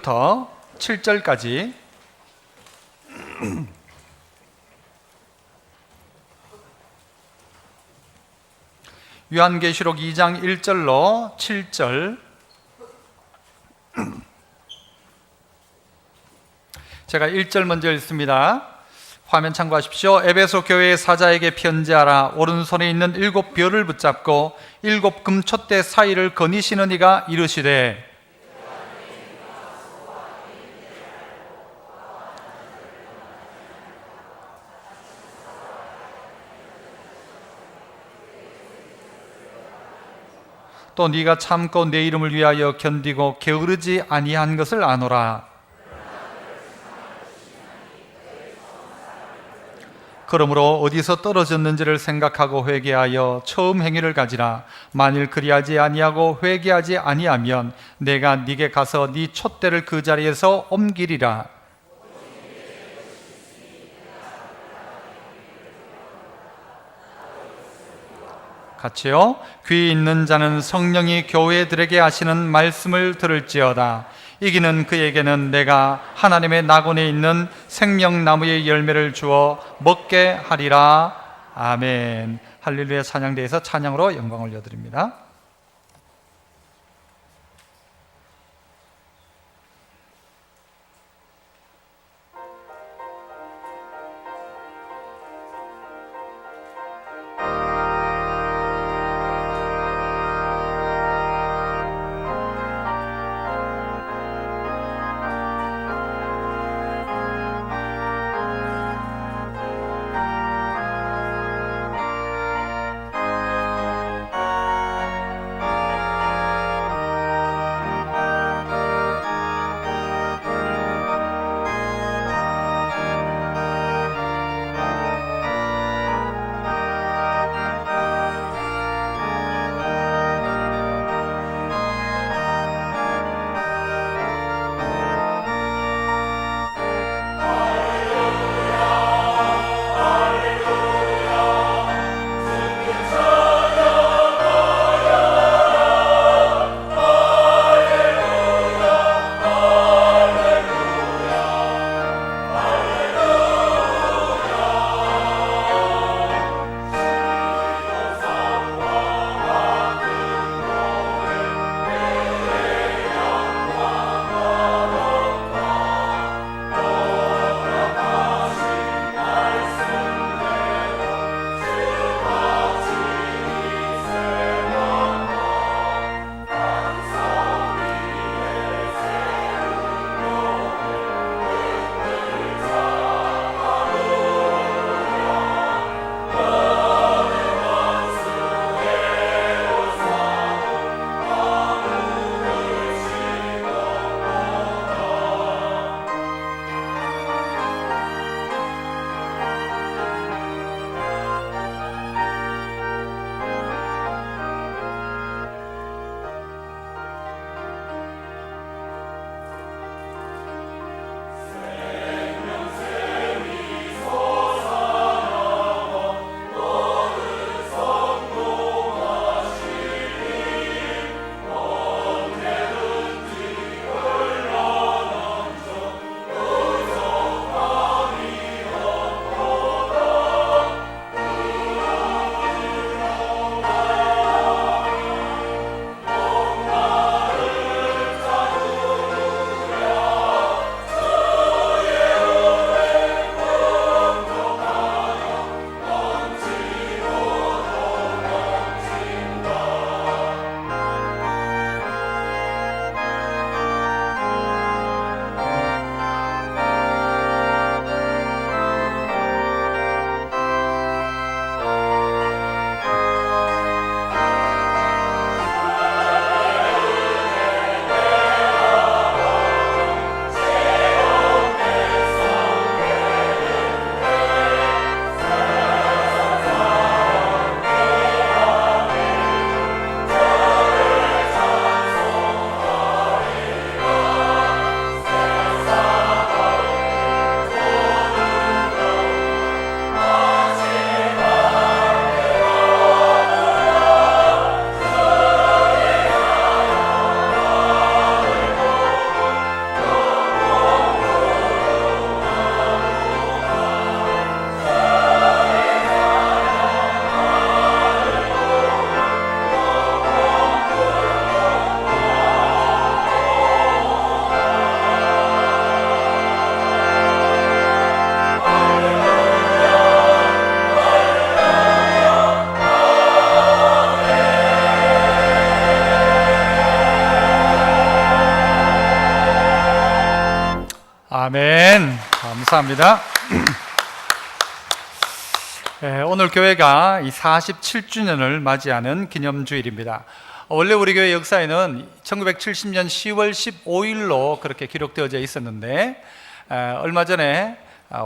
1절부터 7절까지 요한계시록 2장 1절로 7절, 제가 1절 먼저 읽습니다. 화면 참고하십시오. 에베소 교회의 사자에게 편지하라. 오른손에 있는 7 별을 붙잡고 7 금촛대 사이를 거니시는 이가 이르시되, 또 네가 참고 내 이름을 위하여 견디고 게으르지 아니한 것을 아노라. 그러므로 어디서 떨어졌는지를 생각하고 회개하여 처음 행위를 가지라. 만일 그리하지 아니하고 회개하지 아니하면 내가 네게 가서 네 촛대를 그 자리에서 옮기리라. 같이요. 귀 있는 자는 성령이 교회들에게 하시는 말씀을 들을지어다. 이기는 그에게는 내가 하나님의 낙원에 있는 생명나무의 열매를 주어 먹게 하리라. 아멘. 할렐루야. 찬양대에서 찬양으로 영광을 올려드립니다. 아멘. 감사합니다. 오늘 교회가 이 47주년을 맞이하는 기념주일입니다. 원래 우리 교회 역사에는 1970년 10월 15일로 그렇게 기록되어져 있었는데, 얼마 전에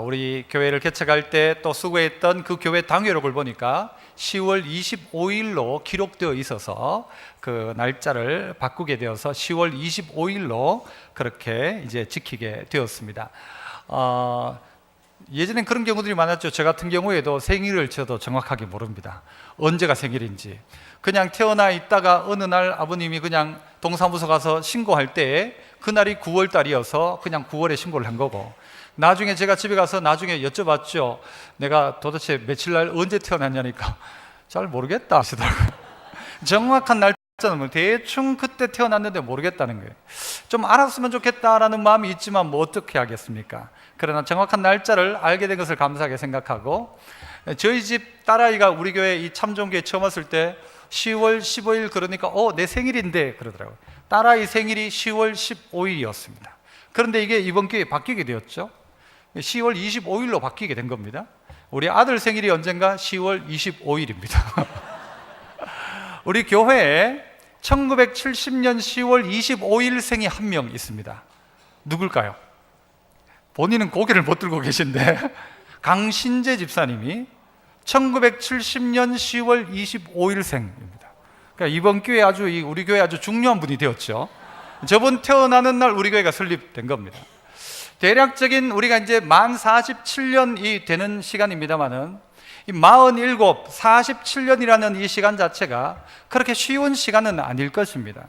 우리 교회를 개척할 때 또 수고했던 그 교회 당회록을 보니까 10월 25일로 기록되어 있어서 그 날짜를 바꾸게 되어서 10월 25일로 그렇게 이제 지키게 되었습니다. 예전엔 그런 경우들이 많았죠. 저 같은 경우에도 생일을 저도 정확하게 모릅니다. 언제가 생일인지. 그냥 태어나 있다가 어느 날 아버님이 그냥 동사무소 가서 신고할 때 그날이 9월 달이어서 그냥 9월에 신고를 한 거고, 나중에 제가 집에 가서 나중에 여쭤봤죠. 내가 도대체 며칠 날 언제 태어났냐니까 잘 모르겠다 하시더라고요. 정확한 날짜는 뭐 대충 그때 태어났는데 모르겠다는 거예요. 좀 알았으면 좋겠다라는 마음이 있지만 뭐 어떻게 하겠습니까? 그러나 정확한 날짜를 알게 된 것을 감사하게 생각하고, 저희 집 딸아이가 우리 교회 이 참종교회 처음 왔을 때 10월 15일 그러니까 내 생일인데 그러더라고요. 딸아이 생일이 10월 15일이었습니다. 그런데 이게 이번 기회에 바뀌게 되었죠. 10월 25일로 바뀌게 된 겁니다. 우리 아들 생일이 언젠가 10월 25일입니다. 우리 교회에 1970년 10월 25일 생이 한 명 있습니다. 누굴까요? 본인은 고개를 못 들고 계신데 강신재 집사님이 1970년 10월 25일 생입니다. 그러니까 이번 기회에 우리 교회 아주 중요한 분이 되었죠. 저분 태어나는 날 우리 교회가 설립된 겁니다. 대략적인 우리가 이제 만 47년이 되는 시간입니다만은 이 47, 47년이라는 이 시간 자체가 그렇게 쉬운 시간은 아닐 것입니다.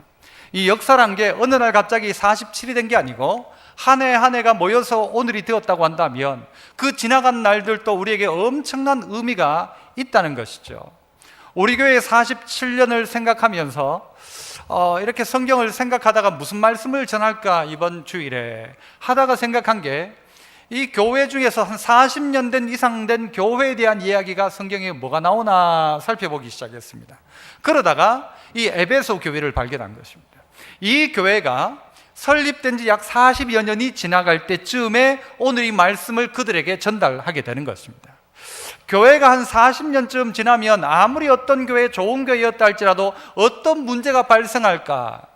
이 역사란 게 어느 날 갑자기 47이 된 게 아니고 한 해 한 해가 모여서 오늘이 되었다고 한다면 그 지나간 날들도 우리에게 엄청난 의미가 있다는 것이죠. 우리 교회의 47년을 생각하면서 이렇게 성경을 생각하다가 무슨 말씀을 전할까 이번 주일에 하다가 생각한 게, 이 교회 중에서 한 40년 된 이상 된 교회에 대한 이야기가 성경에 뭐가 나오나 살펴보기 시작했습니다. 그러다가 이 에베소 교회를 발견한 것입니다. 이 교회가 설립된 지 약 40여 년이 지나갈 때쯤에 오늘 이 말씀을 그들에게 전달하게 되는 것입니다. 교회가 한 40년쯤 지나면 아무리 어떤 교회 좋은 교회였다 할지라도 어떤 문제가 발생할까,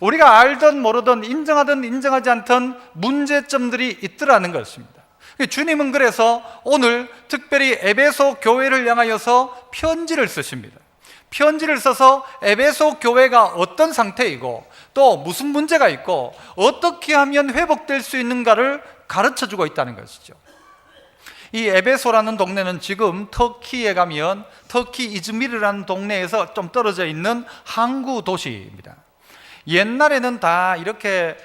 우리가 알든 모르든 인정하든 인정하지 않든 문제점들이 있더라는 것입니다. 주님은 그래서 오늘 특별히 에베소 교회를 향하여서 편지를 쓰십니다. 편지를 써서 에베소 교회가 어떤 상태이고 또 무슨 문제가 있고 어떻게 하면 회복될 수 있는가를 가르쳐주고 있다는 것이죠. 이 에베소라는 동네는 지금 터키에 가면 터키 이즈미르라는 동네에서 좀 떨어져 있는 항구 도시입니다. 옛날에는 다 이렇게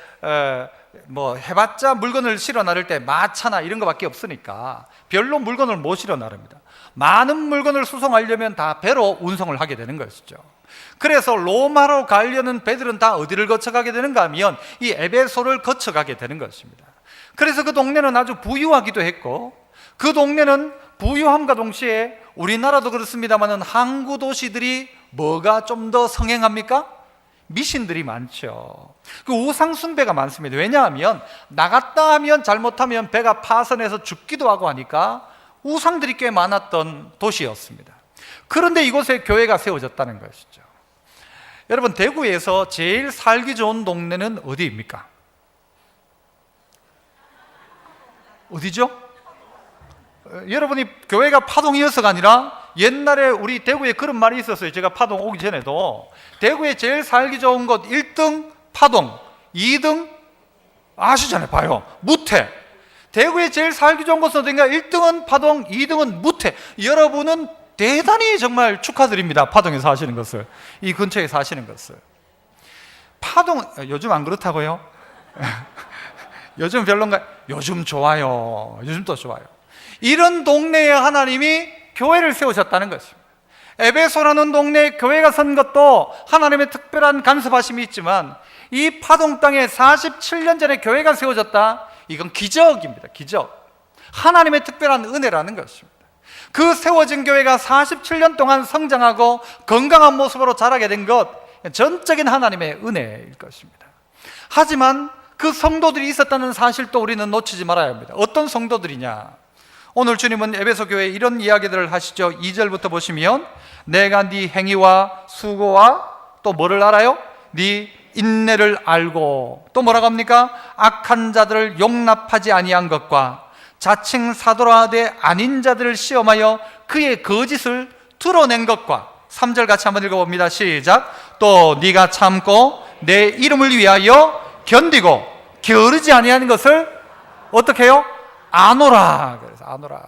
해봤자 물건을 실어 나를 때 마차나 이런 거밖에 없으니까 별로 물건을 못 실어 나릅니다. 많은 물건을 수송하려면 다 배로 운송을 하게 되는 것이죠. 그래서 로마로 가려는 배들은 다 어디를 거쳐가게 되는가 하면 이 에베소를 거쳐가게 되는 것입니다. 그래서 그 동네는 아주 부유하기도 했고, 그 동네는 부유함과 동시에 우리나라도 그렇습니다만 항구 도시들이 뭐가 좀 더 성행합니까? 미신들이 많죠. 그 우상 숭배가 많습니다. 왜냐하면 나갔다 하면 잘못하면 배가 파선해서 죽기도 하고 하니까 우상들이 꽤 많았던 도시였습니다. 그런데 이곳에 교회가 세워졌다는 것이죠. 여러분, 대구에서 제일 살기 좋은 동네는 어디입니까? 어디죠? 여러분이 교회가 파동이어서가 아니라 옛날에 우리 대구에 그런 말이 있었어요. 제가 파동 오기 전에도 대구에 제일 살기 좋은 곳 1등 파동, 2등 아시잖아요. 봐요. 무태. 대구에 제일 살기 좋은 곳은 어딘가? 1등은 파동, 2등은 무태. 여러분은 대단히 정말 축하드립니다. 파동에 사시는 것을, 이 근처에 사시는 것을. 파동, 요즘 안 그렇다고요? 요즘 별론가? 요즘 좋아요. 요즘 또 좋아요. 이런 동네에 하나님이 교회를 세우셨다는 것입니다. 에베소라는 동네에 교회가 선 것도 하나님의 특별한 간섭하심이 있지만, 이 파동 땅에 47년 전에 교회가 세워졌다, 이건 기적입니다. 기적. 하나님의 특별한 은혜라는 것입니다. 그 세워진 교회가 47년 동안 성장하고 건강한 모습으로 자라게 된 것, 전적인 하나님의 은혜일 것입니다. 하지만 그 성도들이 있었다는 사실도 우리는 놓치지 말아야 합니다. 어떤 성도들이냐? 오늘 주님은 에베소 교회에 이런 이야기들을 하시죠. 2절부터 보시면 내가 네 행위와 수고와 또 뭐를 알아요? 네 인내를 알고 또 뭐라고 합니까? 악한 자들을 용납하지 아니한 것과 자칭 사도라되 아닌 자들을 시험하여 그의 거짓을 드러낸 것과 3절 같이 한번 읽어봅니다. 시작. 또 네가 참고 내 이름을 위하여 견디고 게으르지 아니하는 것을 어떻게 해요? 아노라. 그래서 아노라.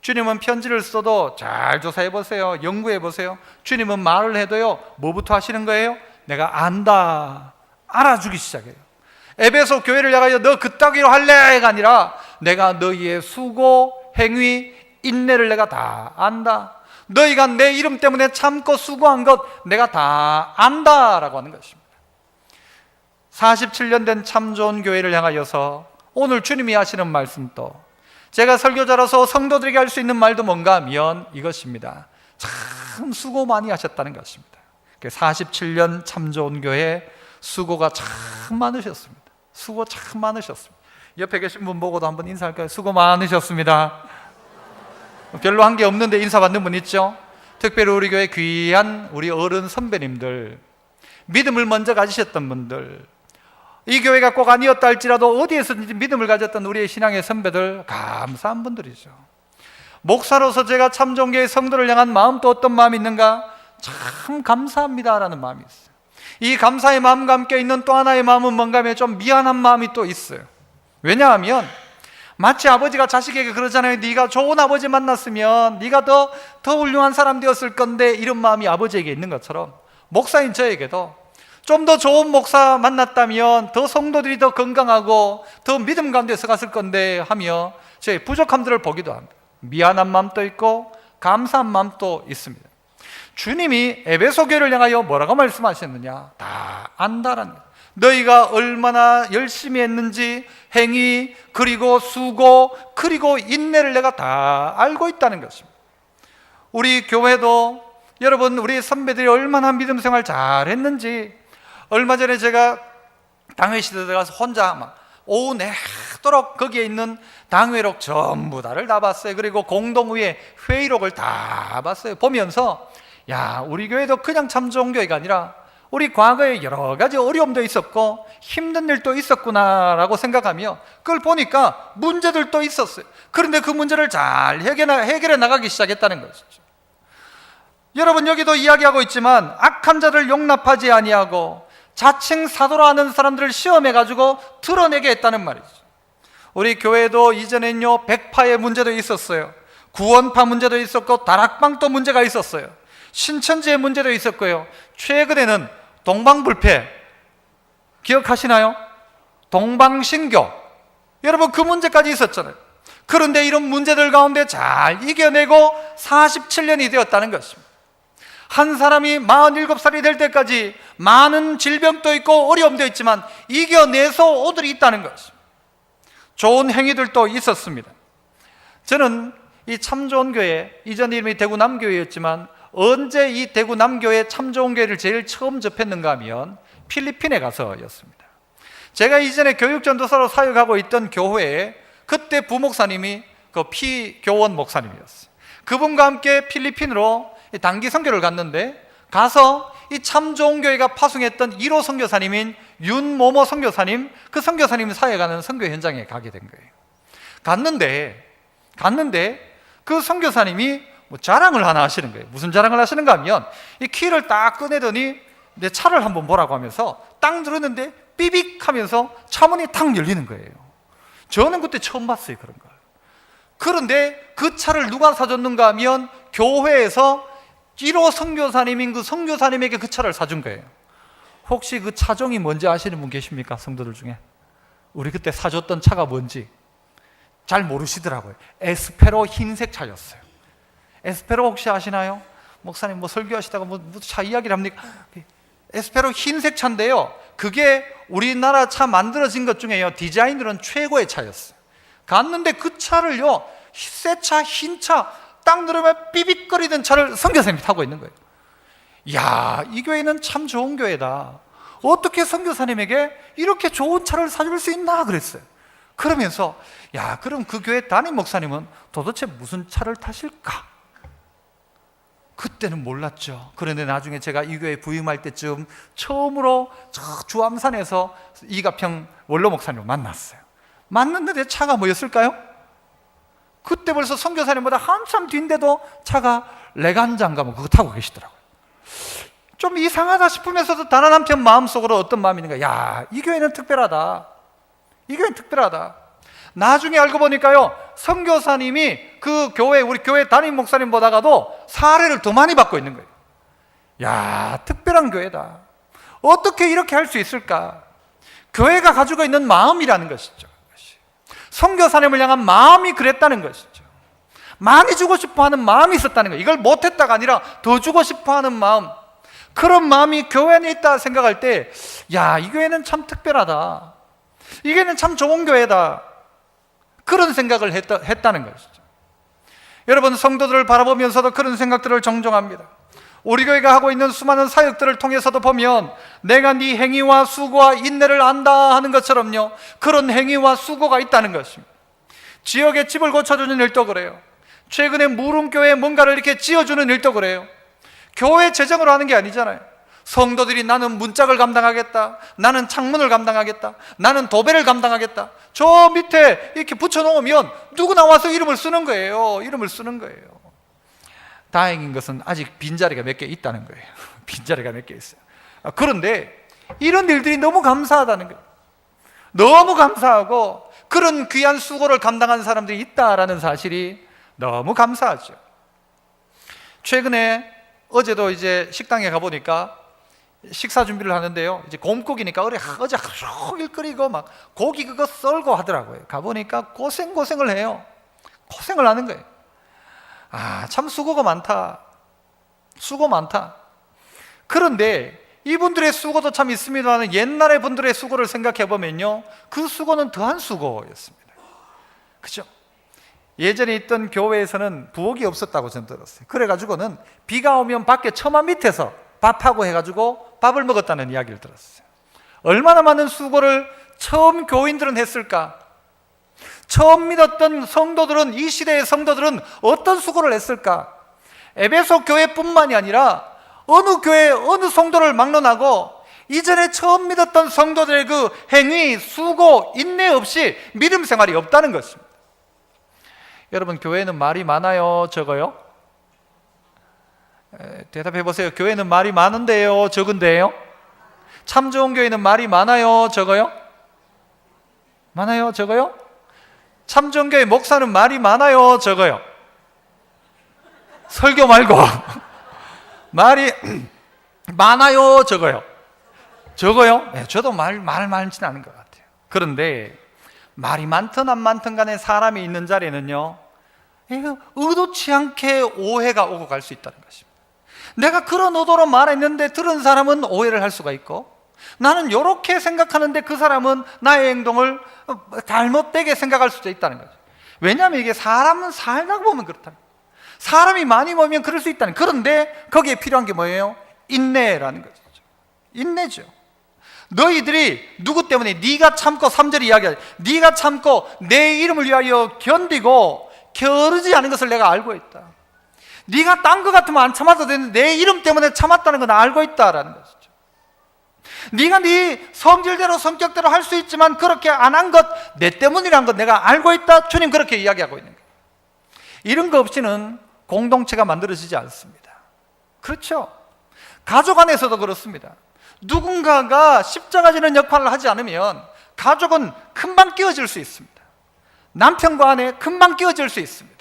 주님은 편지를 써도 잘 조사해 보세요. 연구해 보세요. 주님은 말을 해도요, 뭐부터 하시는 거예요? 내가 안다. 알아주기 시작해요. 에베소 교회를 향하여 너 그따위로 할래가 아니라 내가 너희의 수고, 행위, 인내를 내가 다 안다. 너희가 내 이름 때문에 참고 수고한 것 내가 다 안다라고 하는 것입니다. 47년 된 참 좋은 교회를 향하여서 오늘 주님이 하시는 말씀도, 제가 설교자로서 성도들에게 할 수 있는 말도 뭔가 하면 이것입니다. 참 수고 많이 하셨다는 것입니다. 47년 참 좋은 교회 수고가 참 많으셨습니다. 수고 참 많으셨습니다. 옆에 계신 분 보고도 한번 인사할까요? 수고 많으셨습니다. 별로 한 게 없는데 인사 받는 분 있죠? 특별히 우리 교회 귀한 우리 어른 선배님들, 믿음을 먼저 가지셨던 분들, 이 교회가 꼭 아니었다 할지라도 어디에서든지 믿음을 가졌던 우리의 신앙의 선배들, 감사한 분들이죠. 목사로서 제가 참종교회 성도를 향한 마음도 어떤 마음이 있는가? 참 감사합니다라는 마음이 있어요. 이 감사의 마음과 함께 있는 또 하나의 마음은 뭔가 하면 좀 미안한 마음이 또 있어요. 왜냐하면 마치 아버지가 자식에게 그러잖아요. 네가 좋은 아버지 만났으면 네가 더 훌륭한 사람 되었을 건데, 이런 마음이 아버지에게 있는 것처럼 목사인 저에게도 좀 더 좋은 목사 만났다면 더 성도들이 더 건강하고 더 믿음 가운데 서갔을 건데 하며 제 부족함들을 보기도 합니다. 미안한 마음도 있고 감사한 마음도 있습니다. 주님이 에베소 교회를 향하여 뭐라고 말씀하셨느냐? 다 안다라는 거예요. 너희가 얼마나 열심히 했는지 행위, 그리고 수고, 그리고 인내를 내가 다 알고 있다는 것입니다. 우리 교회도 여러분, 우리 선배들이 얼마나 믿음 생활 잘했는지, 얼마 전에 제가 당회시대 들어가서 혼자 막 오후 내도록 거기에 있는 당회록 전부 다를 다 봤어요. 그리고 공동의회 회의록을 다 봤어요. 보면서 야, 우리 교회도 그냥 참 좋은 교회가 아니라 우리 과거에 여러 가지 어려움도 있었고 힘든 일도 있었구나라고 생각하며 그걸 보니까 문제들도 있었어요. 그런데 그 문제를 잘 해결해 나가기 시작했다는 것이죠. 여러분, 여기도 이야기하고 있지만 악한 자를 용납하지 아니하고 자칭 사도라 하는 사람들을 시험해가지고 드러내게 했다는 말이죠. 우리 교회도 이전엔요, 백파의 문제도 있었어요. 구원파 문제도 있었고 다락방도 문제가 있었어요. 신천지의 문제도 있었고요. 최근에는 동방불패 기억하시나요? 동방신교, 여러분 그 문제까지 있었잖아요. 그런데 이런 문제들 가운데 잘 이겨내고 47년이 되었다는 것입니다. 한 사람이 47살이 될 때까지 많은 질병도 있고 어려움도 있지만 이겨내서 오들이 있다는 것입니다. 좋은 행위들도 있었습니다. 저는 이 참 좋은 교회, 이전 이름이 대구 남교회였지만 언제 이 대구 남교회 참 좋은 교회를 제일 처음 접했는가 하면 필리핀에 가서였습니다. 제가 이전에 교육전도사로 사역하고 있던 교회에 그때 부목사님이 그 피교원 목사님이었어요. 그분과 함께 필리핀으로 단기 선교를 갔는데, 가서 이 참 좋은 교회가 파송했던 1호 선교사님인 윤모모 선교사님, 그 선교사님이 사역하는 선교 현장에 가게 된 거예요. 갔는데 그 선교사님이 뭐 자랑을 하나 하시는 거예요. 무슨 자랑을 하시는가 하면 이 키를 딱 꺼내더니 내 차를 한번 보라고 하면서 딱 누르는데 삐빅 하면서 차문이 탁 열리는 거예요. 저는 그때 처음 봤어요, 그런 걸. 그런데 그 차를 누가 사줬는가 하면 교회에서 1호 선교사님인 그 선교사님에게 그 차를 사준 거예요. 혹시 그 차종이 뭔지 아시는 분 계십니까? 성도들 중에. 우리 그때 사줬던 차가 뭔지 잘 모르시더라고요. 에스페로 흰색 차였어요. 에스페로 혹시 아시나요? 목사님 뭐 설교하시다가 뭐 차 이야기를 합니까? 에스페로 흰색 차인데요, 그게 우리나라 차 만들어진 것 중에요, 디자인으로는 최고의 차였어요. 갔는데 그 차를요, 새 차, 흰 차 딱 누르면 삐빅거리던 차를 선교사님이 타고 있는 거예요. 이야, 이 교회는 참 좋은 교회다. 어떻게 선교사님에게 이렇게 좋은 차를 사줄 수 있나 그랬어요. 그러면서 야, 그럼 그 교회 담임 목사님은 도대체 무슨 차를 타실까? 그때는 몰랐죠. 그런데 나중에 제가 이 교회 부임할 때쯤 처음으로 저 주암산에서 이가평 원로 목사님을 만났어요. 만났는데 차가 뭐였을까요? 그때 벌써 선교사님보다 한참 뒤인데도 차가 레간장가 뭐 그거 타고 계시더라고요. 좀 이상하다 싶으면서도 다른 한편 마음속으로 어떤 마음이 있는가? 야, 이 교회는 특별하다. 이 교회는 특별하다. 나중에 알고 보니까요, 선교사님이 그 교회, 우리 교회 담임 목사님보다가도 사례를 더 많이 받고 있는 거예요. 야, 특별한 교회다. 어떻게 이렇게 할 수 있을까? 교회가 가지고 있는 마음이라는 것이죠. 선교사님을 향한 마음이 그랬다는 것이죠. 많이 주고 싶어하는 마음이 있었다는 거예요. 이걸 못했다가 아니라 더 주고 싶어하는 마음, 그런 마음이 교회 안에 있다 생각할 때, 야, 이 교회는 참 특별하다. 이 교회는 참 좋은 교회다. 그런 생각을 했다는 것이죠. 여러분, 성도들을 바라보면서도 그런 생각들을 종종 합니다. 우리 교회가 하고 있는 수많은 사역들을 통해서도 보면 내가 네 행위와 수고와 인내를 안다 하는 것처럼요, 그런 행위와 수고가 있다는 것입니다. 지역의 집을 고쳐주는 일도 그래요. 최근에 무릉교회에 뭔가를 이렇게 지어주는 일도 그래요. 교회 재정으로 하는 게 아니잖아요. 성도들이 나는 문짝을 감당하겠다, 나는 창문을 감당하겠다, 나는 도배를 감당하겠다, 저 밑에 이렇게 붙여놓으면 누구 나와서 이름을 쓰는 거예요. 이름을 쓰는 거예요. 다행인 것은 아직 빈자리가 몇 개 있다는 거예요. 빈자리가 몇 개 있어요. 그런데 이런 일들이 너무 감사하다는 거예요. 너무 감사하고 그런 귀한 수고를 감당한 사람들이 있다라는 사실이 너무 감사하죠. 최근에 어제도 이제 식당에 가보니까 식사 준비를 하는데요, 이제 곰국이니까 어제 하루 종일 끓이고 막 고기 그거 썰고 하더라고요. 가보니까 고생을 해요. 고생을 하는 거예요. 아, 참 수고가 많다. 수고 많다. 그런데 이분들의 수고도 참 있습니다만 옛날의 분들의 수고를 생각해 보면요, 그 수고는 더한 수고였습니다. 그죠? 예전에 있던 교회에서는 부엌이 없었다고 저는 들었어요. 그래가지고는 비가 오면 밖에 처마 밑에서 밥하고 해가지고 밥을 먹었다는 이야기를 들었어요. 얼마나 많은 수고를 처음 교인들은 했을까? 처음 믿었던 성도들은, 이 시대의 성도들은 어떤 수고를 했을까? 에베소 교회뿐만이 아니라 어느 교회, 어느 성도를 막론하고 이전에 처음 믿었던 성도들의 그 행위, 수고, 인내 없이 믿음 생활이 없다는 것입니다. 여러분, 교회는 말이 많아요, 적어요? 대답해 보세요. 교회는 말이 많은데요, 적은데요? 참 좋은 교회는 말이 많아요, 적어요? 많아요, 적어요? 참 좋은 교회 목사는 말이 많아요, 적어요? 설교 말고 말이 많아요, 적어요? 적어요? 네, 저도 말 많지는 않은 것 같아요. 그런데 말이 많든 안 많든 간에 사람이 있는 자리에는요, 의도치 않게 오해가 오고 갈 수 있다는 것입니다. 내가 그런 의도로 말했는데 들은 사람은 오해를 할 수가 있고, 나는 이렇게 생각하는데 그 사람은 나의 행동을 잘못되게 생각할 수도 있다는 거죠. 왜냐하면 이게 사람은 살다 보면 그렇다. 사람이 많이 모이면 그럴 수 있다는. 그런데 거기에 필요한 게 뭐예요? 인내라는 거죠. 인내죠. 너희들이 누구 때문에, 네가 참고, 3절이 이야기하죠. 네가 참고 내 이름을 위하여 견디고 게으르지 않은 것을 내가 알고 있다. 네가 딴 것 같으면 안 참아도 되는데 내 이름 때문에 참았다는 건 알고 있다라는 것이죠. 네가 네 성질대로 성격대로 할 수 있지만 그렇게 안 한 것, 내 때문이란 것 내가 알고 있다. 주님 그렇게 이야기하고 있는 거예요. 이런 거 없이는 공동체가 만들어지지 않습니다. 그렇죠? 가족 안에서도 그렇습니다. 누군가가 십자가 지는 역할을 하지 않으면 가족은 금방 깨어질 수 있습니다. 남편과 아내 금방 깨어질 수 있습니다.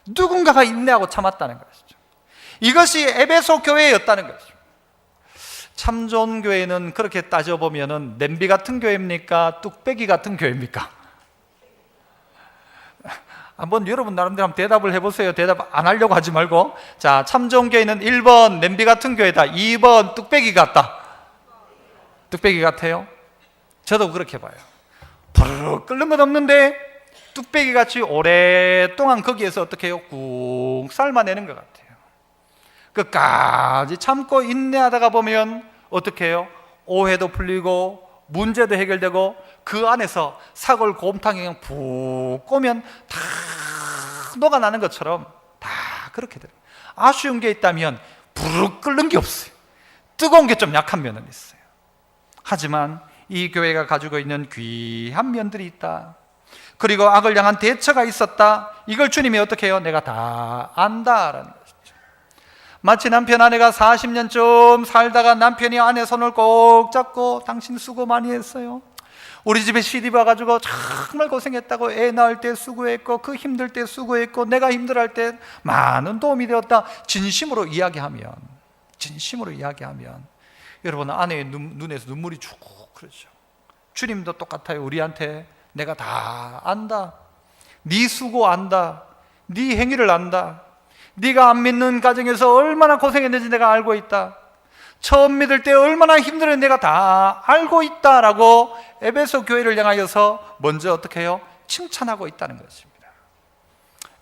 누군가가 인내하고 참았다는 것이죠. 이것이 에베소 교회였다는 것이죠. 참 좋은 교회는 그렇게 따져보면 냄비 같은 교회입니까? 뚝배기 같은 교회입니까? 한번 여러분 나름대로 한번 대답을 해보세요. 대답 안 하려고 하지 말고. 자, 참 좋은 교회는 1번 냄비 같은 교회다, 2번 뚝배기 같다. 뚝배기 같아요? 저도 그렇게 봐요. 부르르 끓는 것 없는데 뚝배기 같이 오랫동안 거기에서 어떻게 해요? 꾹 삶아내는 것 같아요. 끝까지 참고 인내하다가 보면 어떻게 해요? 오해도 풀리고 문제도 해결되고 그 안에서 사골 곰탕이 그냥 푹 꼬면 다 녹아나는 것처럼 다 그렇게 돼요. 아쉬운 게 있다면 부르륵 끓는 게 없어요. 뜨거운 게 좀 약한 면은 있어요. 하지만 이 교회가 가지고 있는 귀한 면들이 있다. 그리고 악을 향한 대처가 있었다. 이걸 주님이 어떻게 해요? 내가 다 안다라는 것이죠. 마치 남편 아내가 40년쯤 살다가 남편이 아내 손을 꼭 잡고 당신 수고 많이 했어요. 우리 집에 시집 와가지고 정말 고생했다고, 애 낳을 때 수고했고 그 힘들 때 수고했고 내가 힘들어할 때 많은 도움이 되었다. 진심으로 이야기하면 여러분 아내의 눈에서 눈물이 쭉 그러죠. 주님도 똑같아요. 우리한테 내가 다 안다. 네 수고 안다. 네 행위를 안다. 네가 안 믿는 가정에서 얼마나 고생했는지 내가 알고 있다. 처음 믿을 때 얼마나 힘들었는지 내가 다 알고 있다라고 에베소 교회를 향하여서 먼저 어떻게 해요? 칭찬하고 있다는 것입니다.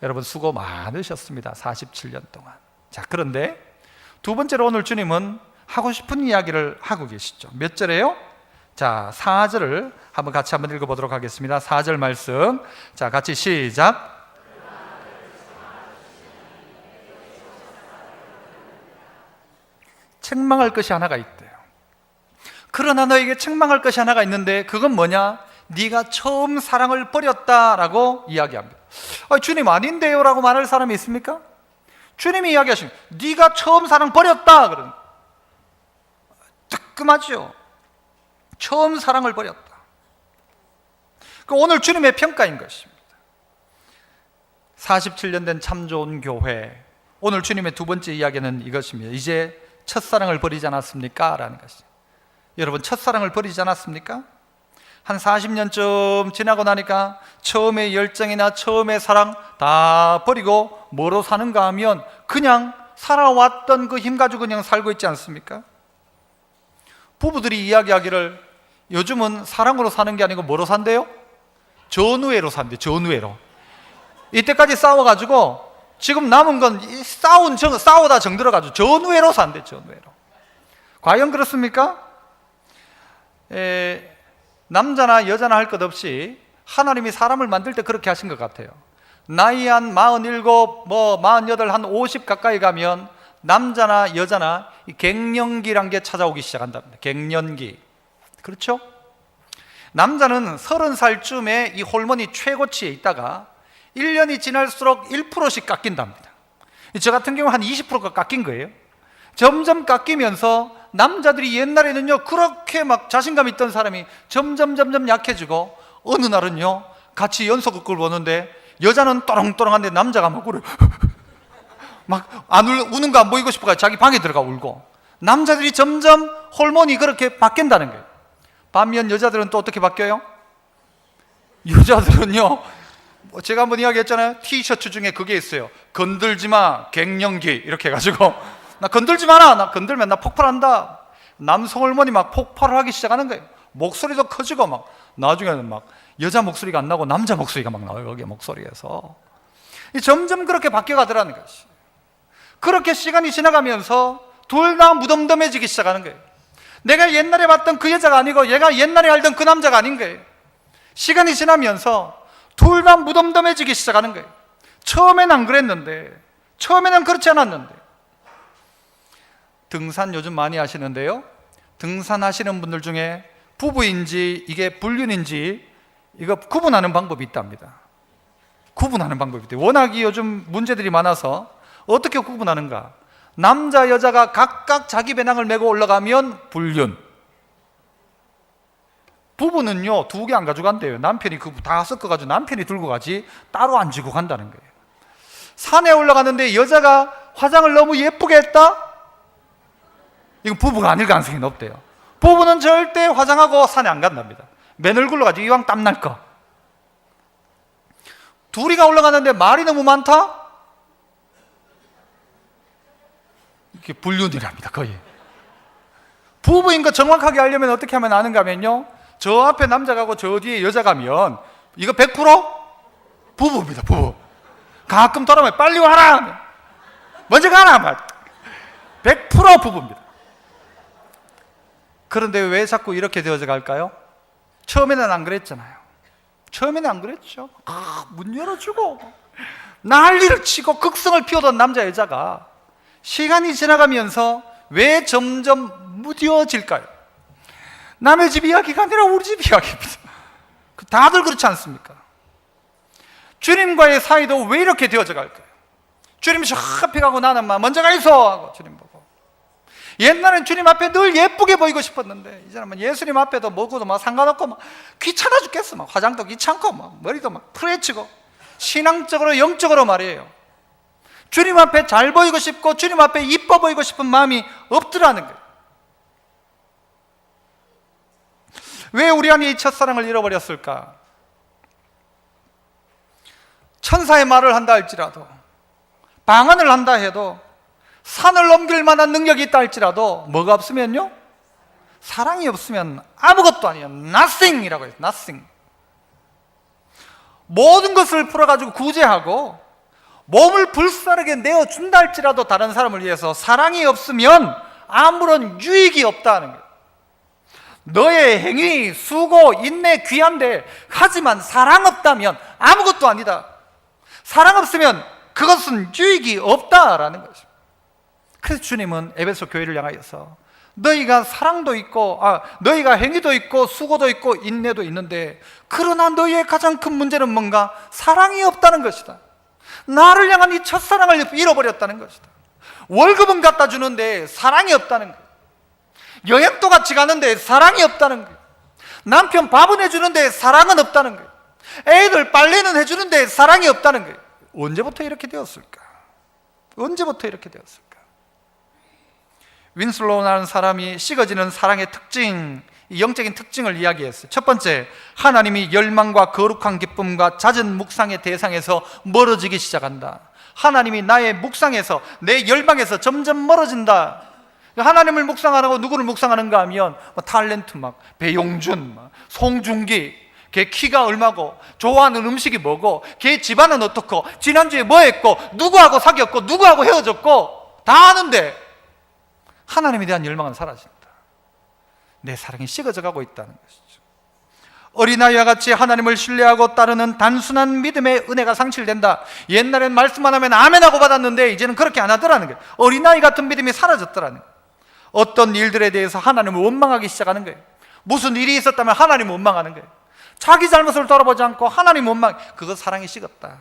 여러분 수고 많으셨습니다. 47년 동안. 자, 그런데 두 번째로 오늘 주님은 하고 싶은 이야기를 하고 계시죠. 몇 절에요? 자, 4절을 같이 한번 읽어보도록 하겠습니다. 4절 말씀. 자, 같이 시작. 책망할 것이 하나가 있대요. 그러나 너에게 책망할 것이 하나가 있는데 그건 뭐냐? 네가 처음 사랑을 버렸다라고 이야기합니다. 주님 아닌데요? 라고 말할 사람이 있습니까? 주님이 이야기하시면 네가 처음 사랑 버렸다 그러는 뜨끔하죠. 처음 사랑을 버렸다. 그 오늘 주님의 평가인 것입니다. 47년 된 참 좋은 교회, 오늘 주님의 두 번째 이야기는 이것입니다. 이제 첫사랑을 버리지 않았습니까? 라는 것이죠. 여러분 첫사랑을 버리지 않았습니까? 한 40년쯤 지나고 나니까 처음의 열정이나 처음의 사랑 다 버리고 뭐로 사는가 하면 그냥 살아왔던 그 힘 가지고 그냥 살고 있지 않습니까? 부부들이 이야기하기를 요즘은 사랑으로 사는 게 아니고 뭐로 산대요? 전우애로 산대. 전우애로. 이때까지 싸워가지고 지금 남은 건 싸우다 정들어가지고 전우애로 산대. 전우애로. 과연 그렇습니까? 남자나 여자나 할 것 없이 하나님이 사람을 만들 때 그렇게 하신 것 같아요. 나이 한 47, 48, 한 50 가까이 가면 남자나 여자나 이 갱년기란 게 찾아오기 시작한답니다. 갱년기. 그렇죠? 남자는 30살쯤에 이 호르몬이 최고치에 있다가 1년이 지날수록 1%씩 깎인답니다. 저 같은 경우 한 20%가 깎인 거예요. 점점 깎이면서 남자들이 옛날에는요 그렇게 막 자신감 있던 사람이 점점 약해지고 어느 날은요 같이 연속극을 보는데 여자는 또렁또렁한데 남자가 막 그래 막 우는 거 안 보이고 싶어가지고 자기 방에 들어가 울고, 남자들이 점점 호르몬이 그렇게 바뀐다는 거예요. 반면 여자들은 또 어떻게 바뀌어요? 여자들은요 제가 한번 이야기했잖아요. 티셔츠 중에 그게 있어요. 건들지 마 갱년기 이렇게 해가지고 나 건들지 마라. 나 건들면 나 폭발한다. 남성 호르몬이 막 폭발을 하기 시작하는 거예요. 목소리도 커지고 막 나중에는 막 여자 목소리가 안 나고 남자 목소리가 막 나와요. 거기에 목소리에서 점점 그렇게 바뀌어가더라는 것이. 그렇게 시간이 지나가면서 둘 다 무덤덤해지기 시작하는 거예요. 내가 옛날에 봤던 그 여자가 아니고 얘가 옛날에 알던 그 남자가 아닌 거예요. 시간이 지나면서 둘 다 무덤덤해지기 시작하는 거예요. 처음엔 안 그랬는데, 처음에는 그렇지 않았는데. 등산 요즘 많이 하시는데요, 등산하시는 분들 중에 부부인지 이게 불륜인지 이거 구분하는 방법이 있답니다. 구분하는 방법이 있대요. 워낙 요즘 문제들이 많아서 어떻게 구분하는가? 남자 여자가 각각 자기 배낭을 메고 올라가면 불륜. 부부는요 2개 안 가져간대요. 남편이 그 다 섞어가지고 남편이 들고 가지 따로 안 지고 간다는 거예요. 산에 올라갔는데 여자가 화장을 너무 예쁘게 했다? 이건 부부가 아닐 가능성이 높대요. 부부는 절대 화장하고 산에 안 간답니다. 맨 얼굴로 가지고 이왕 땀날 거. 둘이가 올라가는데 말이 너무 많다? 이게 불륜이랍니다. 거의. 부부인 거 정확하게 알려면 어떻게 하면 아는가 하면요, 저 앞에 남자 가고 저 뒤에 여자 가면 이거 100% 부부입니다. 부부. 가끔 돌아오면 빨리 와라, 먼저 가라, 100% 부부입니다. 그런데 왜 자꾸 이렇게 되어져 갈까요? 처음에는 안 그랬잖아요. 처음에는 안 그랬죠. 문 열어주고 난리를 치고 극성을 피우던 남자 여자가 시간이 지나가면서 왜 점점 무뎌질까요? 남의 집 이야기가 아니라 우리 집 이야기입니다. 다들 그렇지 않습니까? 주님과의 사이도 왜 이렇게 되어져 갈까요? 주님이 저 앞에 가고 나는 막 먼저 가 있어 하고 주님 보고, 옛날엔 주님 앞에 늘 예쁘게 보이고 싶었는데 이제는 예수님 앞에도 뭐고도 막 상관없고 막 귀찮아 죽겠어. 막 화장도 귀찮고 막 머리도 막 풀해치고, 신앙적으로 영적으로 말이에요. 주님 앞에 잘 보이고 싶고 주님 앞에 이뻐 보이고 싶은 마음이 없더라는 거예요. 왜 우리 안에 이 첫사랑을 잃어버렸을까? 천사의 말을 한다 할지라도, 방언을 한다 해도, 산을 넘길 만한 능력이 있다 할지라도 뭐가 없으면요? 사랑이 없으면 아무것도 아니에요. nothing이라고 해요. nothing. 모든 것을 풀어가지고 구제하고 몸을 불사르게 내어준다 할지라도 다른 사람을 위해서 사랑이 없으면 아무런 유익이 없다는 거예요. 너의 행위, 수고, 인내 귀한데 하지만 사랑 없다면 아무것도 아니다. 사랑 없으면 그것은 유익이 없다라는 거죠. 그래서 주님은 에베소 교회를 향하여서 너희가 사랑도 있고 너희가 행위도 있고 수고도 있고 인내도 있는데, 그러나 너희의 가장 큰 문제는 뭔가? 사랑이 없다는 것이다. 나를 향한 이 첫사랑을 잃어버렸다는 것이다. 월급은 갖다 주는데 사랑이 없다는 거예요. 여행도 같이 가는데 사랑이 없다는 거예요. 남편 밥은 해주는데 사랑은 없다는 거예요. 애들 빨래는 해주는데 사랑이 없다는 거예요. 언제부터 이렇게 되었을까? 언제부터 이렇게 되었을까? 윈슬로우라는 사람이 식어지는 사랑의 특징, 영적인 특징을 이야기했어요. 첫 번째, 하나님이 열망과 거룩한 기쁨과 잦은 묵상의 대상에서 멀어지기 시작한다. 하나님이 나의 묵상에서, 내 열망에서 점점 멀어진다. 하나님을 묵상하고 누구를 묵상하는가 하면 탤런트 배용준, 송중기, 걔 키가 얼마고, 좋아하는 음식이 뭐고, 걔 집안은 어떻고, 지난주에 뭐 했고, 누구하고 사귀었고, 누구하고 헤어졌고 다 아는데 하나님에 대한 열망은 사라진다. 내 사랑이 식어져 가고 있다는 것이죠. 어린아이와 같이 하나님을 신뢰하고 따르는 단순한 믿음의 은혜가 상실된다. 옛날엔 말씀만 하면 아멘하고 받았는데 이제는 그렇게 안 하더라는 거예요. 어린아이 같은 믿음이 사라졌더라는 거예요. 어떤 일들에 대해서 하나님을 원망하기 시작하는 거예요. 무슨 일이 있었다면 하나님을 원망하는 거예요. 자기 잘못을 돌아보지 않고 하나님 원망, 그거 사랑이 식었다.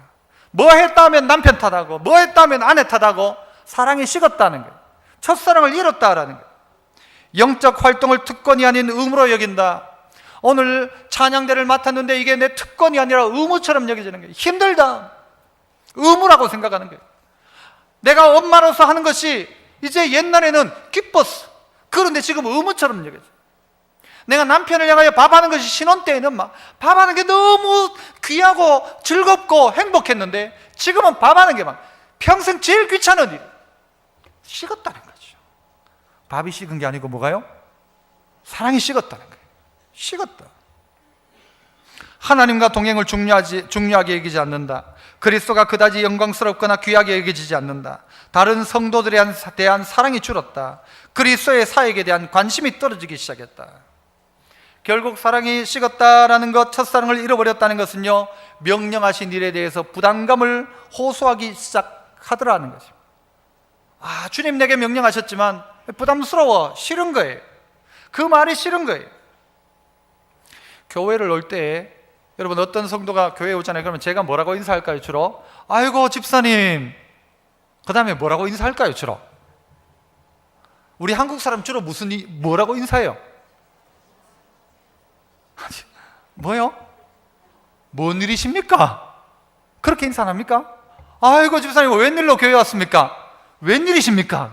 뭐 했다 하면 남편 탓하고, 뭐 했다 하면 아내 탓하고, 사랑이 식었다는 거예요. 첫사랑을 잃었다라는 거예요. 영적 활동을 특권이 아닌 의무로 여긴다. 오늘 찬양대를 맡았는데 이게 내 특권이 아니라 의무처럼 여겨지는 거예요. 힘들다. 의무라고 생각하는 거예요. 내가 엄마로서 하는 것이 이제 옛날에는 기뻤어. 그런데 지금 의무처럼 여겨져. 내가 남편을 향하여 밥하는 것이 신혼 때에는 밥하는 게 너무 귀하고 즐겁고 행복했는데, 지금은 밥하는 게 평생 제일 귀찮은 일. 식었다는 거죠. 밥이 식은 게 아니고 뭐가요? 사랑이 식었다는 거예요. 식었다. 하나님과 동행을 중요하게 여기지 않는다. 그리스도가 그다지 영광스럽거나 귀하게 여겨지지 않는다. 다른 성도들에 대한 사랑이 줄었다. 그리스도의 사역에 대한 관심이 떨어지기 시작했다. 결국 사랑이 식었다라는 것, 첫사랑을 잃어버렸다는 것은요, 명령하신 일에 대해서 부담감을 호소하기 시작하더라는 거죠. 주님 내게 명령하셨지만 부담스러워, 싫은 거예요. 그 말이 싫은 거예요. 교회를 올 때 여러분, 어떤 성도가 교회에 오잖아요. 그러면 제가 뭐라고 인사할까요? 주로 아이고 집사님, 그 다음에 뭐라고 인사할까요? 주로 우리 한국 사람 주로 뭐라고 인사해요? 뭐요? 뭔 일이십니까? 그렇게 인사 안 합니까? 아이고 집사님, 웬일로 교회 왔습니까? 웬일이십니까?